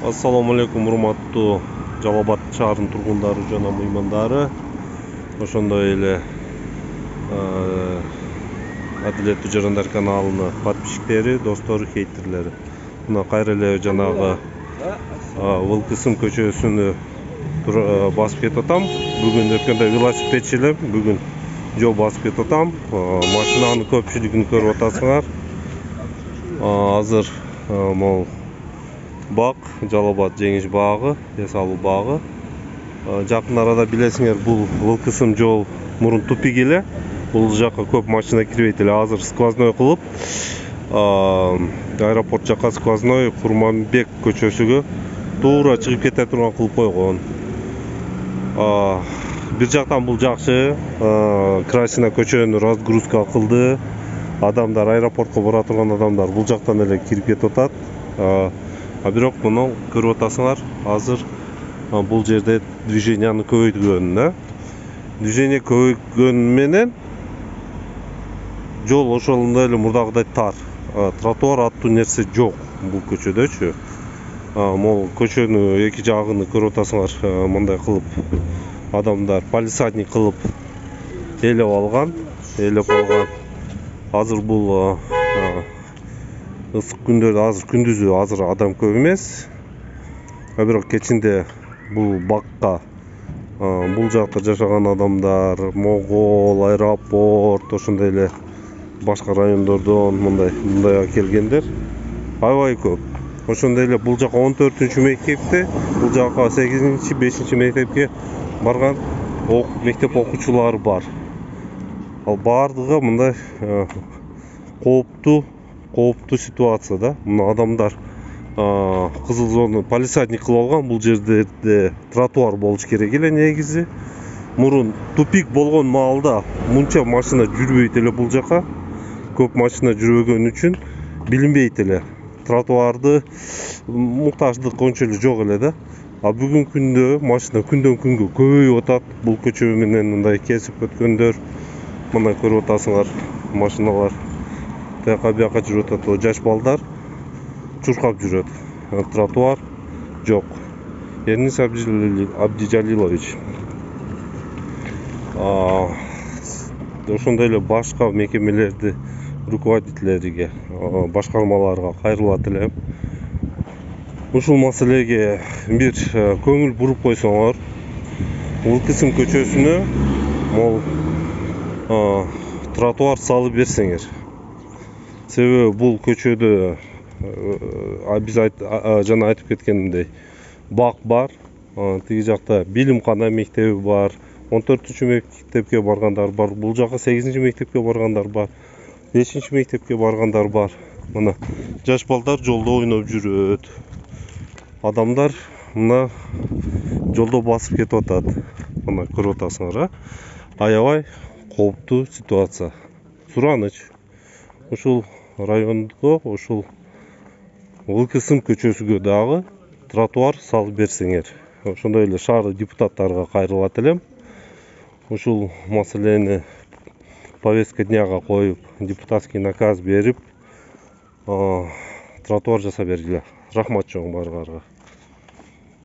Assalamu alaikum урматтуу Жалал Абад шаарынын тургундары жана мыймандары. Ошондой эле Адилеттүү жарандар каналынын подписчиктери, достору, хейтерлери. Мына кайра эле жанагы Вылкысым көчөсүнө басып кетип атам. Бүгүн өткөндө велосипедчи элем, бүгүн жол басып кетип атам. Машинанын көпчүлүгүн көрүп атасыңар. Азыр могу бак, Жалал Абад жеңиш багы, эс алуу багы. Жакын арада билесиңер, бул Вылкысым жол мурун тупик эле. Бул жакка көп машина кирбейт эле. Азыр сквозной кылып, аэропорт жакка сквозной Курманбек көчөсүгө туура чыгып кете турган кылып койгон. Бир жактан бул жакшы, Красина көчөнү разгрузка кылды. Адамдар, аэропортко бара турган адамдар бул жактан эле кирип кетип атат. Бирок муну көрүп атасыңар, азыр бул жерде движенияны көбөйткөн, движение көбөйгөн менен жол ошондой эле мурдагыдай тар. Тротуар аттуу нерсе жок бул көчөдөчү. Могу көчөнү эки жагын көрүп атасыңар, мындай кылып адамдар палисадник кылып ээлеп алган. Азыр бул ысык күндөрдө, азыр күндүзү азыр адам көп эмес. Бирок кечинде бул бакка бул жакта жашаган адамдар, Могол, аэропорт, ошондой эле башка райондордон мындай келгендер аябай көп. Ошондой эле бул жака 14-чү мектепте, бул жака 8-чи, 5-чи мектепке барган мектеп окуучулары бар. Ал бардыгы мындай кооптуу ситуацияда. Мына адамдар кызыл зона палисадник кылып алган. Бул жерде тротуар болуш керек эле негизи. Мурун тупик болгон маалда мынча машина жүрбөйт эле бул жака. Көп машина жүрбөгөн үчүн билинбейт эле. Тротуарды муктаждык ончо эле жок эле да. Бүгүнкү күндө машина күндөн күнгө көбөйүп атат. Бул көчө менен мындай кесип өткөндөр, мына көрүп атасыңар, машиналар бияка жүрүп атат. Жаш балдар чуркап жүрөт. Тротуар жок. Эрнис Абдижалилович. Ошондой эле башка мекемелерди руководителлериге, башкармаларга кайрылат элем. Ушул маселеге бир көңүл буруп койсоңор, Вылкысым көчөсүнө могу тротуар салып берсеңер. Себеби бул көчөдө биз жана айтып кеткендей бак бар, тиги жакта билимкана мектеби бар, 14-чү мектепке баргандар бар, бул жака 8-чи мектепке баргандар бар, 5-чи мектепке баргандар бар. Мына жаш балдар жолдо ойноп жүрөт. Адамдар мына жолдо басып кетип атат. Мына көрүп атасыңар, аябай кооптуу ситуация. Сураныч ушул райондо, ушул Вылкысым көчөсүгө дагы тротуар салып берсеңер. Ошондой эле шаар депутаттарга кайрылат элем. Ушул маселени повестка дняга коюп, депутатский наказ берип, тротуар жасап бергиле. Рахмат чоң барыңарга.